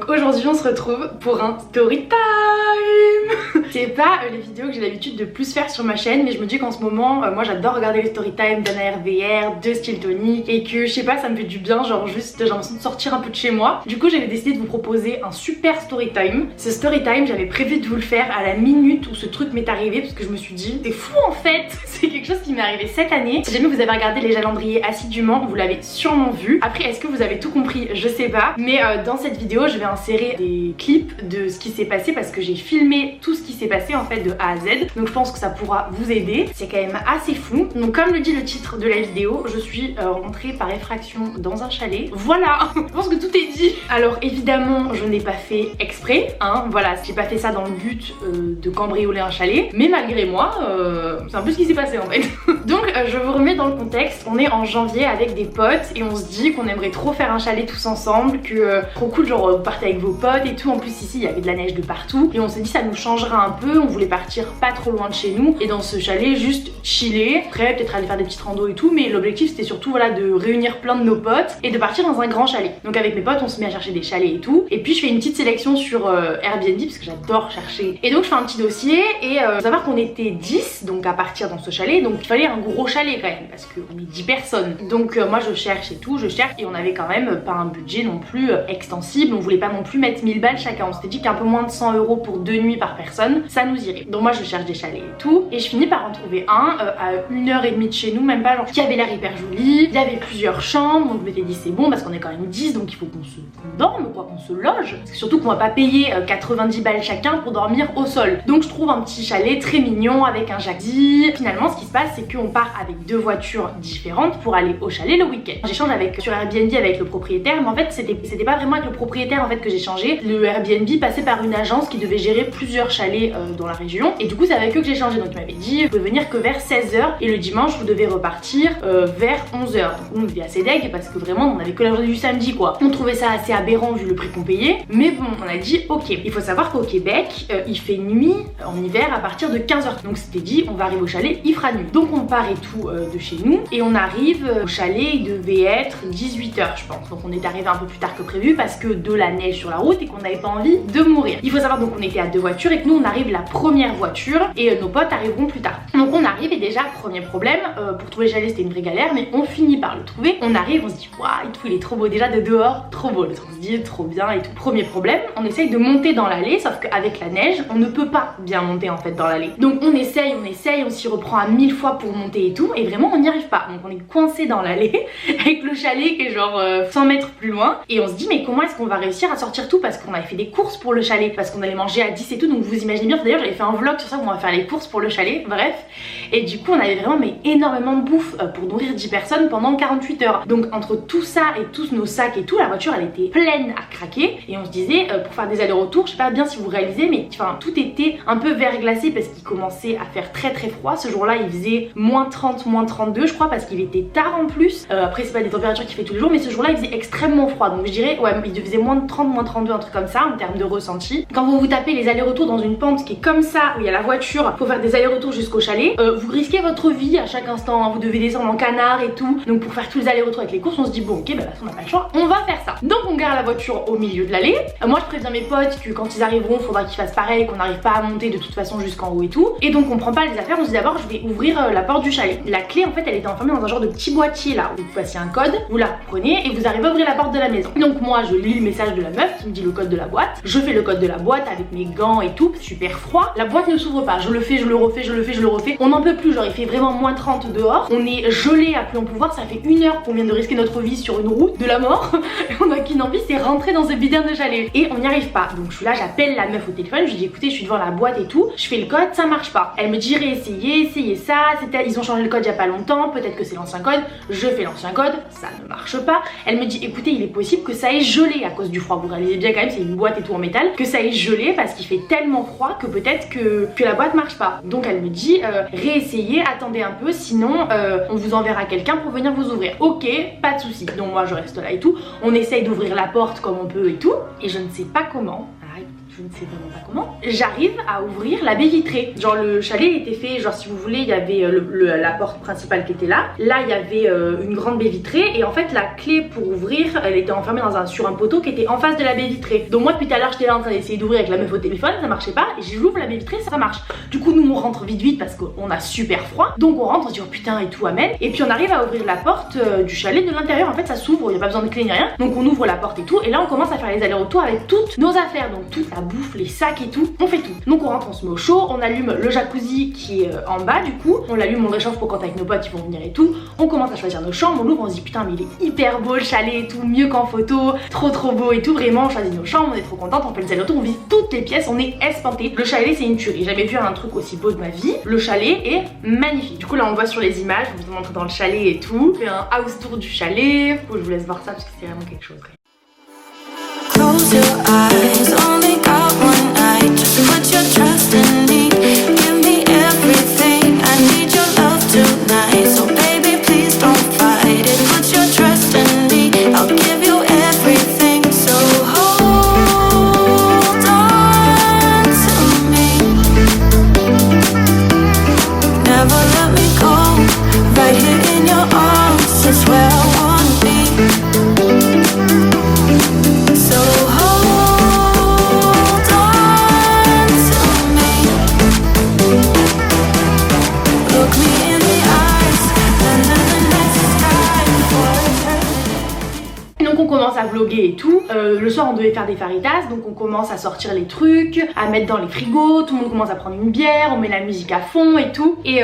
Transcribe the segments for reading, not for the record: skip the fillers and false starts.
Donc aujourd'hui on se retrouve pour un story time. C'est pas les vidéos que j'ai l'habitude de plus faire sur ma chaîne, mais je me dis qu'en ce moment moi j'adore regarder les story time d'Anna RVR, de Style Tonic, et que je sais pas, ça me fait du bien, genre juste j'ai l'impression de sortir un peu de chez moi. Du coup j'avais décidé de vous proposer un super story time. Ce story time j'avais prévu de vous le faire à la minute où ce truc m'est arrivé, parce que je me suis dit c'est fou en fait. C'est quelque chose qui m'est arrivé cette année. Si jamais vous avez regardé les calendriers assidûment, vous l'avez sûrement vu. Après est-ce que vous avez tout compris, je sais pas, mais dans cette vidéo je vais insérer des clips de ce qui s'est passé, parce que j'ai filmé tout ce qui s'est passé en fait de A à Z, donc je pense que ça pourra vous aider. C'est quand même assez fou. Donc comme le dit le titre de la vidéo, je suis rentrée par effraction dans un chalet. Voilà. Je pense que tout est dit. Alors évidemment je n'ai pas fait exprès, hein, voilà, j'ai pas fait ça dans le but de cambrioler un chalet, mais malgré moi c'est un peu ce qui s'est passé en fait. Donc je vous remets dans le contexte. On est en janvier avec des potes et on se dit qu'on aimerait trop faire un chalet tous ensemble, que trop cool, genre vous partez avec vos potes et tout. En plus ici il y avait de la neige de partout et on s'est dit ça nous changera un peu. On voulait partir pas trop loin de chez nous et dans ce chalet juste chiller, après peut-être aller faire des petites randos et tout, mais l'objectif c'était surtout voilà de réunir plein de nos potes et de partir dans un grand chalet. Donc avec mes potes on se met à chercher des chalets et tout, et puis je fais une petite sélection sur Airbnb parce que j'adore chercher, et donc je fais un petit dossier et faut savoir qu'on était 10 donc à partir dans ce chalet, donc il fallait un gros chalet quand même parce qu'on est 10 personnes. Donc moi je cherche et tout, je cherche, et on avait quand même pas un budget non plus extensible, on voulait pas non plus mettre 1000 balles chacun, on s'était dit qu'un peu moins de 100 € pour 2 nuits par personne ça nous irait. Donc moi je cherche des chalets et tout, et je finis par en trouver un à 1h30 de chez nous, même pas, genre qui avait l'air hyper joli, il y avait plusieurs chambres, donc je m'étais dit c'est bon parce qu'on est quand même 10 donc il faut qu'on dorme quoi, qu'on se loge, parce que surtout qu'on va pas payer 90 balles chacun pour dormir au sol. Donc je trouve un petit chalet très mignon avec un jacuzzi. Finalement ce qui se passe c'est qu'on part avec 2 voitures différentes pour aller au chalet le week-end. J'échange sur Airbnb avec le propriétaire, mais en fait c'était pas vraiment avec le propriétaire en fait que j'ai changé. Le Airbnb passait par une agence qui devait gérer plusieurs chalets dans la région, et du coup c'est avec eux que j'ai changé. Donc il m'avait dit vous pouvez venir que vers 16h et le dimanche vous devez repartir vers 11h. Donc on était assez deg parce que vraiment on avait que la journée du samedi quoi. On trouvait ça assez aberrant vu le prix qu'on payait, mais bon on a dit ok. Il faut savoir qu'au Québec il fait nuit en hiver à partir de 15h, donc c'était dit on va arriver au chalet, il fera nuit. Donc on part et tout de chez nous et on arrive au chalet, il devait être 18h je pense. Donc on est arrivé un peu plus tard que prévu parce que de la neige sur la route et qu'on n'avait pas envie de mourir. Il faut savoir donc on était à 2 voitures et que nous on arrive la première voiture et nos potes arriveront plus tard. Donc on arrive et déjà premier problème, pour trouver le chalet c'était une vraie galère, mais on finit par le trouver. On arrive, on se dit waouh et tout, il est trop beau déjà de dehors, trop beau. On se dit trop bien et tout. Premier problème, on essaye de monter dans l'allée, sauf qu'avec la neige on ne peut pas bien monter en fait dans l'allée. Donc on essaye, on s'y reprend à 1000 fois pour monter et tout, et vraiment on n'y arrive pas. Donc on est coincé dans l'allée avec le chalet qui est genre 100 mètres plus loin, et on se dit mais comment est-ce qu'on va réussir à sortir tout, parce qu'on avait fait des courses pour le chalet, parce qu'on allait manger à 10 et tout, donc vous imaginez bien. D'ailleurs j'avais fait un vlog sur ça où on va faire les courses pour le chalet, bref. Et du coup on avait vraiment mais énormément de bouffe pour nourrir 10 personnes pendant 48 heures. Donc entre tout ça et tous nos sacs et tout, la voiture elle était pleine à craquer, et on se disait pour faire des allers-retours, je sais pas bien si vous réalisez, mais enfin tout était un peu verglacé parce qu'il commençait à faire très très froid. Ce jour là il faisait moins 30, moins 32 je crois, parce qu'il était tard en plus. Après c'est pas des températures qu'il fait tous les jours, mais ce jour là il faisait extrêmement froid, donc je dirais ouais il faisait moins de 30, moins 32, un truc comme ça en termes de ressenti. Quand vous vous tapez les allers-retours dans une pente qui est comme ça, où il y a la voiture, faut faire des allers-retours jusqu'au chalet, vous risquez votre vie à chaque instant, hein. Vous devez descendre en canard et tout, donc pour faire tous les allers-retours avec les courses on se dit bon ok bah on n'a pas le choix, on va faire ça. Donc on gare la voiture au milieu de l'allée. Moi je préviens mes potes que quand ils arriveront faudra qu'ils fassent pareil, qu'on n'arrive pas à monter de toute façon jusqu'en haut et tout, et donc on prend pas les affaires. On se dit d'abord je vais ouvrir la porte du chalet. La clé en fait elle était enfermée dans un genre de petit boîtier là, vous passez un code, vous la prenez et vous arrivez à ouvrir la porte de la maison. Donc moi je lis le message de la meuf qui me dit le code de la boîte, je fais le code de la boîte avec mes gants et tout, super froid, la boîte ne s'ouvre pas, je le fais, je le refais, je le fais, je le refais, on n'en peut plus, genre il fait vraiment moins 30 dehors, on est gelé à plus en pouvoir, ça fait 1 heure qu'on vient de risquer notre vie sur une route de la mort et on a qu'une envie, c'est rentrer dans ce bidon de chalet, et on n'y arrive pas. Donc je suis là, j'appelle la meuf au téléphone, je lui dis écoutez je suis devant la boîte et tout, je fais le code, ça marche pas. Elle me dit réessayez, essayez ça, ils ont changé le code il y a pas longtemps, peut-être que c'est l'ancien code. Je fais l'ancien code, ça ne marche pas. Elle me dit écoutez il est possible que ça ait gelé à cause du froid, vous réalisez bien quand même c'est une boîte et tout en métal, que ça ait gelé parce qu'il fait tellement froid que peut-être que la boîte marche pas. Donc elle me dit réessayez, attendez un peu, sinon on vous enverra quelqu'un pour venir vous ouvrir. Ok, pas de souci. Donc moi je reste là et tout, on essaye d'ouvrir la porte comme on peut et tout, et je ne sais pas comment. je ne sais vraiment pas comment, j'arrive à ouvrir la baie vitrée. Genre le chalet il était fait, genre si vous voulez, il y avait la porte principale qui était là. Là il y avait une grande baie vitrée et en fait la clé pour ouvrir, elle était enfermée sur un poteau qui était en face de la baie vitrée. Donc moi depuis tout à l'heure j'étais là en train d'essayer d'ouvrir avec la meuf au téléphone, ça marchait pas et j'ouvre la baie vitrée, ça marche. Du coup nous on rentre vite parce qu'on a super froid. Donc on rentre, on se dit oh putain et tout amen. Et puis on arrive à ouvrir la porte du chalet de l'intérieur. En fait ça s'ouvre, il n'y a pas besoin de clé ni rien. Donc on ouvre la porte et tout. Et là on commence à faire les allers-retours avec toutes nos affaires. Donc toute la bouffe, les sacs et tout. On fait tout. Donc on rentre, on se met au chaud. On allume le jacuzzi qui est en bas du coup. On l'allume, on le réchauffe pour quand avec nos potes ils vont venir et tout. On commence à choisir nos chambres. On ouvre, on se dit putain mais il est hyper beau le chalet et tout. Mieux qu'en photo. Trop beau et tout. Vraiment on choisit nos chambres. On est trop contente. On fait les allers-retours. On visite toutes les pièces. On est espanté. Le chalet c'est une tuerie. J'ai jamais vu un truc aussi beau de ma vie. Le chalet est magnifique. Du coup là on voit sur les images. Je vous montre dans le chalet et tout. On fait un house tour du chalet. Faut que je vous laisse voir ça parce que c'est vraiment quelque chose. Close your eyes, only got one night. Just put your trust in me. Give me everything. I need your love tonight. So baby, please don't fight it. Put your trust in me. I'll give you everything. So hold on to me. Never let me go. Right here in your arms is where I wanna be. So hold on to me. Look me in the eyes, and then the next time for eternity. Donc on commence à vlogger et tout. Le soir on devait faire des faritas, donc on commence à sortir les trucs, à mettre dans les frigos, tout le monde commence à prendre une bière, on met la musique à fond et tout. Et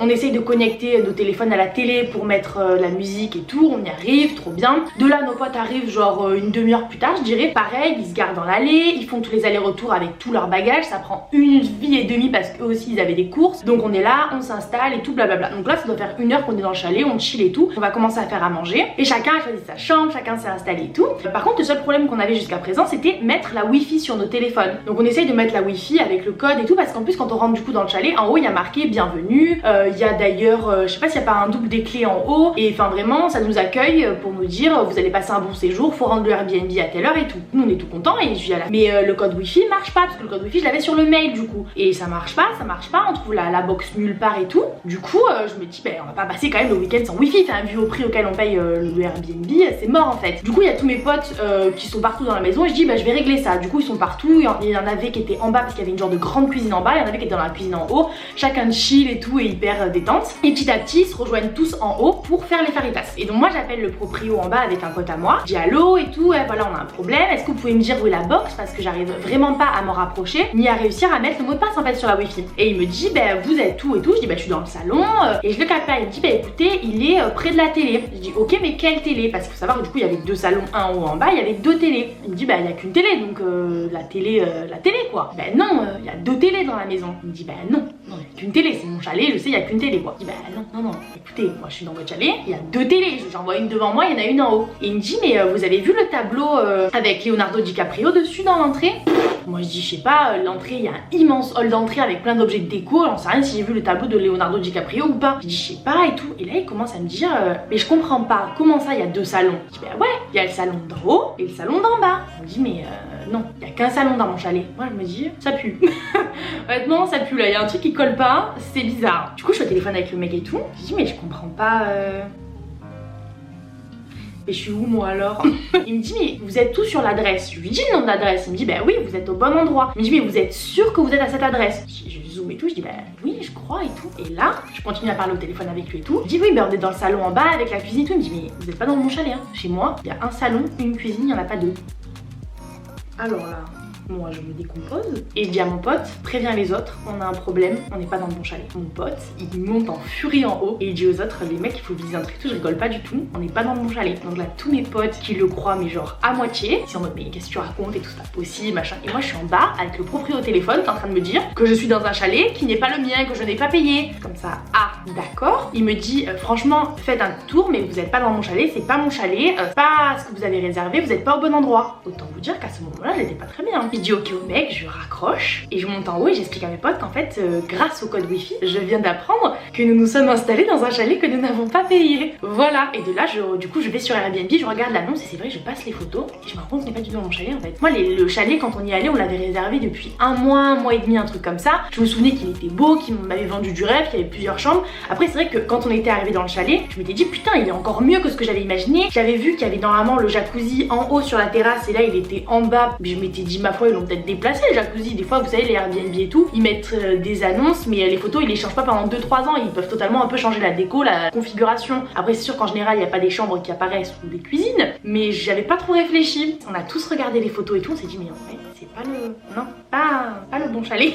on essaye de connecter nos téléphones à la télé pour mettre la musique et tout, on y arrive, trop bien. De là nos potes arrivent genre une demi-heure plus tard je dirais, pareil, ils se garent dans l'allée, ils font tous les allers-retours avec tout leur bagage, ça prend une vie et demie parce qu'eux aussi ils avaient des courses. Donc on est là, on s'installe et tout blablabla. Donc là ça doit faire une heure qu'on est dans le chalet, on chill et tout, on va commencer à faire à manger. Et chacun a choisi sa chambre, chacun s'est installé et tout. Par contre le seul problème qu'on avait jusqu'à présent c'était mettre la wifi sur nos téléphones. Donc on essaye de mettre la wifi avec le code et tout parce qu'en plus quand on rentre du coup dans le chalet, en haut il y a marqué bienvenue, il y a d'ailleurs je sais pas s'il n'y a pas un double des clés en haut et enfin vraiment ça nous accueille pour nous dire vous allez passer un bon séjour, faut rendre le Airbnb à telle heure et tout. Nous on est tout contents et je dis à la... Mais le code wifi marche pas parce que le code wifi je l'avais sur le mail du coup et ça marche pas, on trouve la box nulle part et tout. Du coup je me dis ben on va pas passer quand même le week-end sans wifi, enfin vu au prix auquel on paye le Airbnb c'est mort en fait. Du coup il y a tous mes potes qui sont partout dans la maison et je dis bah je vais régler ça. Du coup ils sont partout, il y en avait qui étaient en bas parce qu'il y avait une genre de grande cuisine en bas, il y en avait qui étaient dans la cuisine en haut, chacun chill et tout et hyper détente. Et petit à petit ils se rejoignent tous en haut pour faire les faritas. Et donc moi j'appelle le proprio en bas avec un pote à moi, je dis allô et tout, et voilà on a un problème, est-ce que vous pouvez me dire où est la box parce que j'arrive vraiment pas à m'en rapprocher ni à réussir à mettre le mot de passe en fait sur la wifi. Et il me dit bah vous êtes où et tout, je dis bah je suis dans le salon et je le capte pas, il me dit bah écoutez il est près de la télé. Je dis ok mais quelle télé, parce qu'il faut savoir que du coup il y avait deux salons, un en haut en bas, il y avait deux télés. Il me dit bah il y a qu'une télé donc la télé quoi. Ben non, il y a deux télés dans la maison. Il me dit bah non, il y a qu'une télé, c'est mon chalet, je sais il y a qu'une télé quoi. Je dis bah non, écoutez, moi je suis dans votre chalet, il y a deux télés, j'en vois une devant moi, il y en a une en haut. Et il me dit mais vous avez vu le tableau avec Leonardo DiCaprio dessus dans l'entrée? Moi je dis je sais pas, l'entrée il y a un immense hall d'entrée avec plein d'objets de déco, j'en sais rien si j'ai vu le tableau de Leonardo DiCaprio ou pas. Je dis je sais pas et tout. Et là il commence à me dire mais je comprends pas, comment ça il y a deux salons? Je dis bah ouais, il y a le salon d'en haut et le salon d'en bas. On me dit mais non, il y a qu'un salon dans mon chalet. Moi je me dis ça pue. Honnêtement ça pue là, il y a un truc qui colle pas, c'est bizarre. Du coup je suis au téléphone avec le mec et tout. Je dis mais je comprends pas mais je suis où moi alors? Il me dit mais vous êtes tous sur l'adresse. Je lui dis le nom de l'adresse. Il me dit bah oui vous êtes au bon endroit. Il me dit mais vous êtes sûr que vous êtes à cette adresse? Je zoome et tout, je dis bah oui je crois et tout. Et là je continue à parler au téléphone avec lui et tout. Je dis oui bah on est dans le salon en bas avec la cuisine et tout. Il me dit mais vous êtes pas dans mon chalet hein. Chez moi il y a un salon, une cuisine, il n'y en a pas deux. Alors là moi je me décompose et je dis à mon pote préviens les autres, on a un problème, on n'est pas dans le bon chalet. Mon pote il monte en furie en haut et il dit aux autres les mecs il faut viser un truc, tout, je rigole pas du tout, on n'est pas dans le bon chalet. Donc là tous mes potes qui le croient mais genre à moitié, c'est en mode mais qu'est-ce que tu racontes et tout, c'est pas possible machin. Et moi je suis en bas avec le proprio au téléphone qui est en train de me dire que je suis dans un chalet qui n'est pas le mien, que je n'ai pas payé. Comme ça ah d'accord. Il me dit franchement faites un tour mais vous n'êtes pas dans mon chalet, c'est pas mon chalet, pas ce que vous avez réservé, vous n'êtes pas au bon endroit. Autant vous dire qu'à ce moment là j'étais pas très bien. Je dis ok au mec, je raccroche et je monte en haut et j'explique à mes potes qu'en fait grâce au code wifi je viens d'apprendre que nous nous sommes installés dans un chalet que nous n'avons pas payé. Voilà, et de là du coup je vais sur Airbnb, je regarde l'annonce et c'est vrai je passe les photos et je me rends compte qu'on n'est pas du tout dans mon chalet en fait. Moi le chalet quand on y allait on l'avait réservé depuis un mois et demi, un truc comme ça. Je me souvenais qu'il était beau, qu'il m'avait vendu du rêve, qu'il y avait plusieurs chambres. Après c'est vrai que quand on était arrivé dans le chalet, je m'étais dit putain il est encore mieux que ce que j'avais imaginé. J'avais vu qu'il y avait normalement le jacuzzi en haut sur la terrasse et là il était en bas. Mais je m'étais dit ma foi ils l'ont peut-être déplacé le jacuzzi. Des fois vous savez les Airbnb et tout, ils mettent des annonces mais les photos ils les changent pas pendant 2-3 ans. Ils peuvent totalement un peu changer la déco, la configuration. Après c'est sûr qu'en général il n'y a pas des chambres qui apparaissent ou des cuisines. Mais j'avais pas trop réfléchi. On a tous regardé les photos et tout, on s'est dit mais en fait c'est pas le... Non, pas le bon chalet.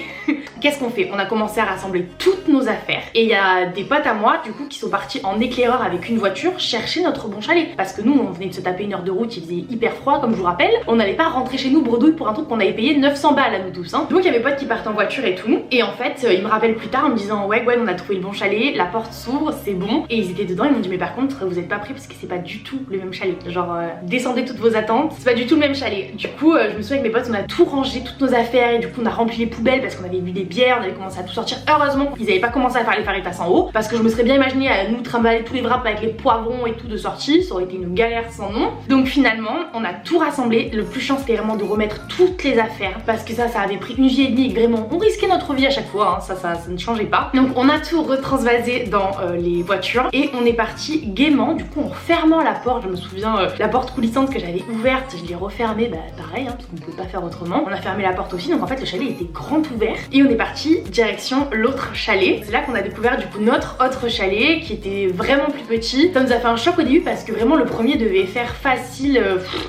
Qu'est-ce qu'on fait? On a commencé à rassembler toutes nos affaires et il y a des potes à moi du coup qui sont partis en éclaireur avec une voiture chercher notre bon chalet parce que nous on venait de se taper 1 heure de route, il faisait hyper froid comme je vous rappelle, on n'allait pas rentrer chez nous bredouille pour un truc qu'on avait payé 900 balles à nous tous hein. Donc il y avait potes qui partent en voiture et tout et en fait ils me rappellent plus tard en me disant ouais on a trouvé le bon chalet, la porte s'ouvre, c'est bon et ils étaient dedans, ils m'ont dit mais par contre vous êtes pas pris parce que c'est pas du tout le même chalet, genre descendez toutes vos attentes, c'est pas du tout le même chalet. Du coup je me souviens avec mes potes on a tout rangé, toutes nos affaires et du coup on a rempli les poubelles parce qu'on avait bu des bières, on avait commencé à tout sortir. Heureusement ils avaient pas commencé à faire les faritas en haut parce que je me serais bien imaginé à nous trimballer tous les wraps avec les poivrons et tout de sortie, ça aurait été une galère sans nom. Donc finalement on a tout rassemblé, le plus chiant c'était vraiment de remettre toutes les affaires parce que ça avait pris 1 vie et demie et que vraiment on risquait notre vie à chaque fois hein. ça ne changeait pas. Donc on a tout retransvasé dans les voitures et on est parti gaiement, du coup en fermant la porte, je me souviens la porte coulissante que j'avais ouverte, je l'ai refermée pareil hein, parce qu'on ne pouvait pas faire autrement. On a fermé la porte aussi donc en fait le chalet était grand ouvert et on est parti direction l'autre chalet. C'est là qu'on a découvert du coup notre autre chalet qui était vraiment plus petit. Ça nous a fait un choc au début parce que vraiment le premier devait faire facile,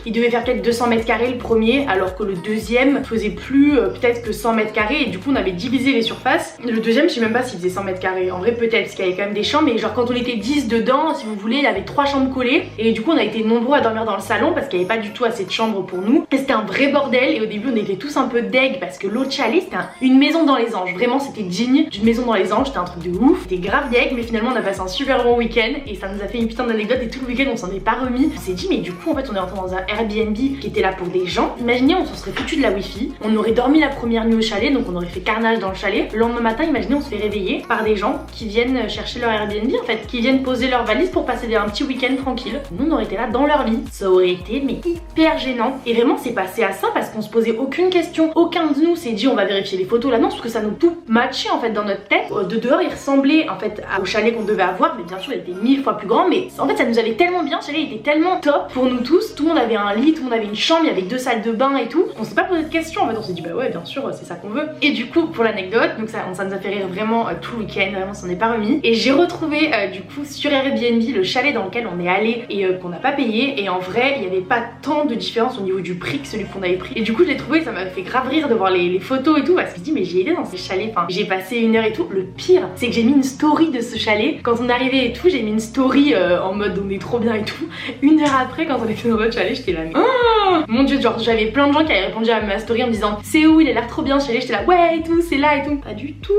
il devait faire peut-être 200 mètres carrés le premier alors que le deuxième faisait plus peut-être que 100 mètres carrés et du coup on avait divisé les surfaces. Le deuxième je sais même pas s'il faisait 100 mètres carrés, en vrai peut-être parce qu'il y avait quand même des chambres mais genre quand on était 10 dedans si vous voulez il y avait 3 chambres collées et du coup on a été nombreux à dormir dans le salon parce qu'il n'y avait pas du tout assez de chambres pour nous et c'était un vrai bordel et au début on était tous un peu deg parce que l'autre chalet c'était une maison dans les anges, vraiment c'était digne d'une maison dans les anges, c'était un truc de ouf, c'était grave deg mais finalement on a passé un super bon week-end et ça nous a fait une putain d'anecdote et tout le week-end on s'en est pas remis. On s'est dit mais du coup en fait on est rentré dans un Airbnb qui était là pour des gens, imaginez on s'en serait foutu de la wifi, on aurait dormi la première nuit au chalet donc on aurait fait carnage dans le chalet, le lendemain matin imaginez on se fait réveiller par des gens qui viennent chercher leur Airbnb en fait, qui viennent poser leur valise pour passer un petit week-end tranquille. Nous on aurait été là dans leur lit, ça aurait été mais hyper gênant et vraiment c'est passé à ça parce qu'on se posait aucune question, aucun de nous s'est dit on va vérifier les photos là non parce que ça nous tout matchait en fait dans notre tête. De dehors il ressemblait en fait au chalet qu'on devait avoir mais bien sûr il était 1000 fois plus grand mais en fait ça nous allait tellement bien, ce chalet était tellement top pour nous tous, tout le monde avait un lit, tout le monde avait une chambre, il y avait 2 salles de bain et tout, on s'est pas posé de questions en fait, on s'est dit bah ouais bien sûr c'est ça qu'on veut. Et du coup pour l'anecdote, donc ça nous a fait rire vraiment tout le week-end, vraiment on s'en est pas remis et j'ai retrouvé du coup sur Airbnb le chalet dans lequel on est allé et qu'on n'a pas payé et en vrai il n'y avait pas tant de différence au niveau du prix que celui qu'on avait pris et du coup je l'ai trouvé, ça m'a fait grave rire de voir les photos et tout parce que je dis mais j'ai été dans ce chalet, enfin j'ai passé 1 heure et tout. Le pire c'est que j'ai mis une story de ce chalet quand on est arrivé et tout, j'ai mis une story en mode on est trop bien et tout. 1 heure après quand on était dans votre chalet j'étais là oh mon dieu, genre j'avais plein de gens qui avaient répondu à ma story en me disant c'est où, il a l'air trop bien ce chalet, j'étais là ouais et tout, c'est là et tout, pas du tout.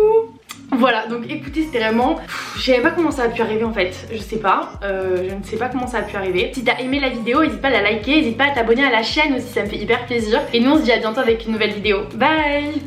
Voilà donc écoutez c'était vraiment, je savais pas comment ça a pu arriver en fait, je sais pas, je ne sais pas comment ça a pu arriver. Si t'as aimé la vidéo n'hésite pas à la liker, n'hésite pas à t'abonner à la chaîne aussi, ça me fait hyper plaisir et nous on se dit à bientôt avec une nouvelle vidéo, bye.